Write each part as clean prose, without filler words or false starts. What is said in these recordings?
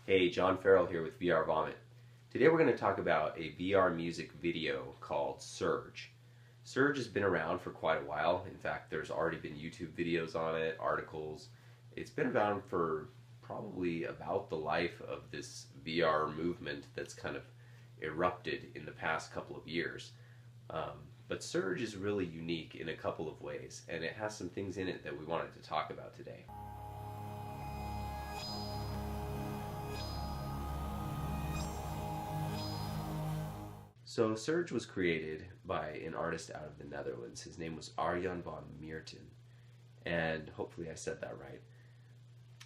Hey, John Farrell here with VR Vomit. Today we're going to talk about a VR music video called Surge. Surge has been around for quite a while. In fact, there's already been YouTube videos on it, articles. It's been around for probably about the life of this VR movement that's kind of erupted in the past couple of years. But Surge is really unique in a couple of ways, and it has some things in it that we wanted to talk about today. So Surge was created by an artist out of the Netherlands. His name was Arjan Van Meerten, and hopefully I said that right.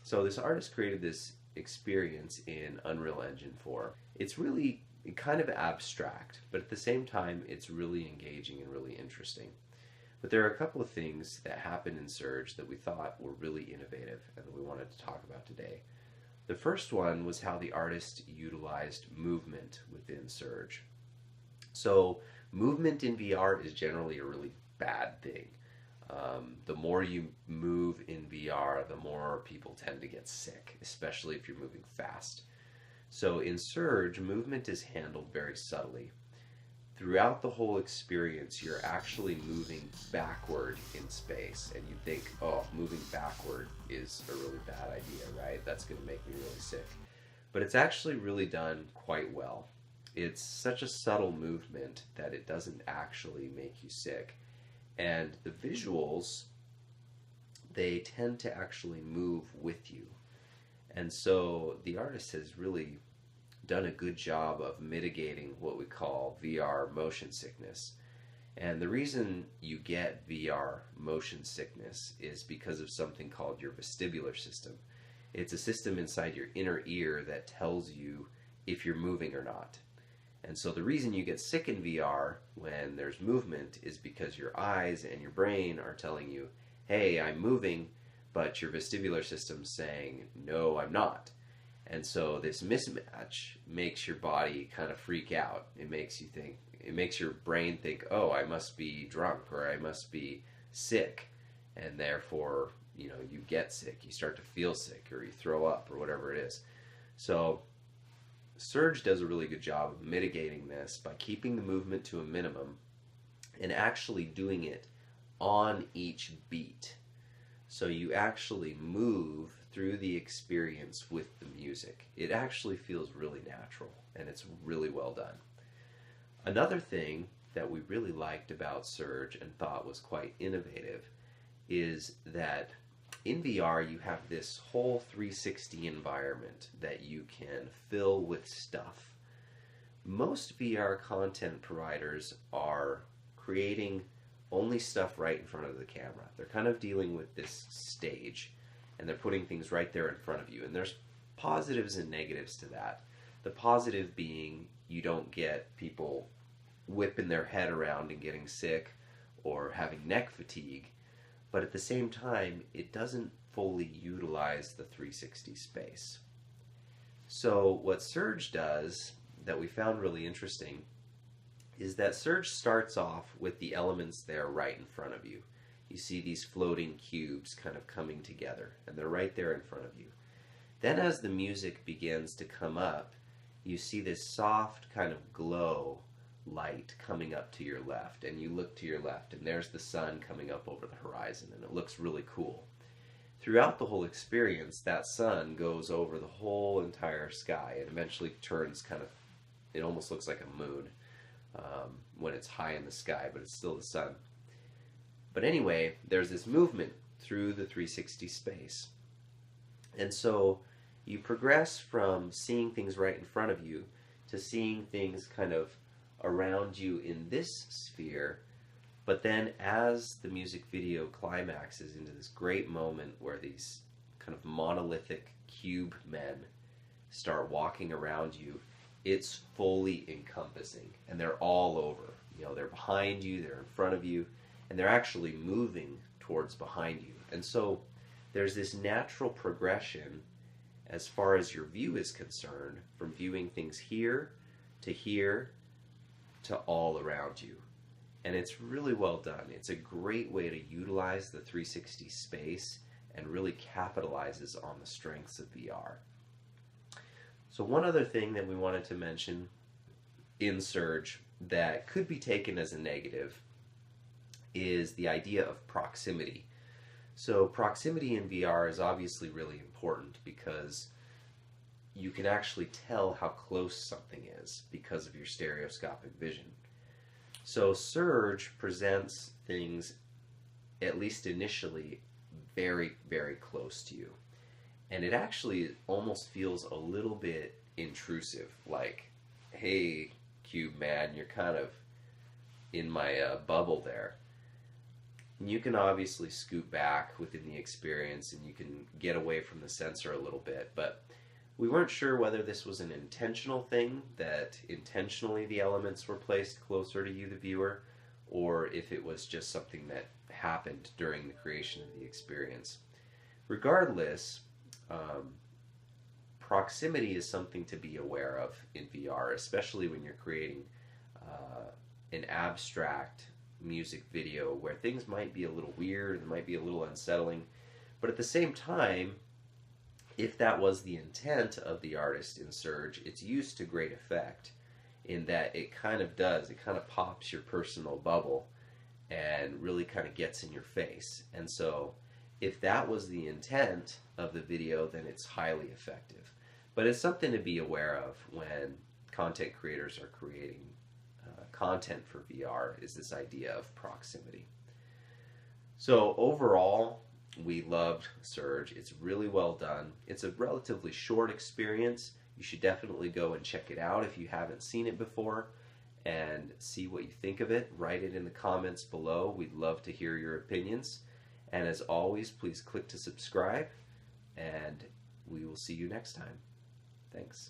So this artist created this experience in Unreal Engine 4. It's really kind of abstract, but at the same time it's really engaging and really interesting. But there are a couple of things that happened in Surge that we thought were really innovative and that we wanted to talk about today. The first one was how the artist utilized movement within Surge. So movement in VR is generally a really bad thing. The more you move in VR, the more people tend to get sick, especially if you're moving fast. So in Surge, movement is handled very subtly. Throughout the whole experience, you're actually moving backward in space, and you think, oh, moving backward is a really bad idea, right? That's going to make me really sick. But it's actually really done quite well. It's such a subtle movement that it doesn't actually make you sick. And the visuals, they tend to actually move with you. And so the artist has really done a good job of mitigating what we call VR motion sickness. And the reason you get VR motion sickness is because of something called your vestibular system. It's a system inside your inner ear that tells you if you're moving or not. And so the reason you get sick in VR when there's movement is because your eyes and your brain are telling you, hey, I'm moving, but your vestibular system's saying, no, I'm not. And so this mismatch makes your body kind of freak out. It makes your brain think, oh, I must be drunk or I must be sick. And therefore, you get sick. You start to feel sick or you throw up or whatever it is. So Surge does a really good job of mitigating this by keeping the movement to a minimum and actually doing it on each beat. So you actually move through the experience with the music. It actually feels really natural and it's really well done. Another thing that we really liked about Surge and thought was quite innovative is that in VR, you have this whole 360 environment that you can fill with stuff. Most VR content providers are creating only stuff right in front of the camera. They're kind of dealing with this stage, and they're putting things right there in front of you. And there's positives and negatives to that. The positive being you don't get people whipping their head around and getting sick or having neck fatigue. But at the same time, it doesn't fully utilize the 360 space. So what Surge does that we found really interesting is that Surge starts off with the elements there right in front of you. You see these floating cubes kind of coming together, and they're right there in front of you. Then as the music begins to come up, you see this soft kind of glow light coming up to your left, and you look to your left and there's the sun coming up over the horizon, and it looks really cool. Throughout the whole experience, that sun goes over the whole entire sky and eventually turns it almost looks like a moon when it's high in the sky, but it's still the sun. But anyway, there's this movement through the 360 space. And so you progress from seeing things right in front of you to seeing things kind of around you in this sphere, but then as the music video climaxes into this great moment where these kind of monolithic cube men start walking around you, it's fully encompassing, and they're all over. They're behind you, they're in front of you, and they're actually moving towards behind you. And so there's this natural progression as far as your view is concerned, from viewing things here to all around you. And it's really well done. It's a great way to utilize the 360 space and really capitalizes on the strengths of VR. So one other thing that we wanted to mention in Surge that could be taken as a negative is the idea of proximity. So proximity in VR is obviously really important because you can actually tell how close something is because of your stereoscopic vision. So Surge presents things, at least initially, very, very close to you. And it actually almost feels a little bit intrusive, like, hey, Cube Man, you're kind of in my bubble there. And you can obviously scoot back within the experience and you can get away from the sensor a little bit, but we weren't sure whether this was an intentional thing, that intentionally the elements were placed closer to you, the viewer, or if it was just something that happened during the creation of the experience. Regardless, proximity is something to be aware of in VR, especially when you're creating an abstract music video where things might be a little weird and might be a little unsettling, but at the same time, if that was the intent of the artist in Surge, it's used to great effect in that it kind of pops your personal bubble and really kind of gets in your face. And so if that was the intent of the video, then it's highly effective. But it's something to be aware of when content creators are creating content for VR, is this idea of proximity. So overall, we loved Surge. It's really well done. It's a relatively short experience. You should definitely go and check it out if you haven't seen it before and see what you think of it. Write it in the comments below. We'd love to hear your opinions. And as always, please click to subscribe, and we will see you next time. Thanks.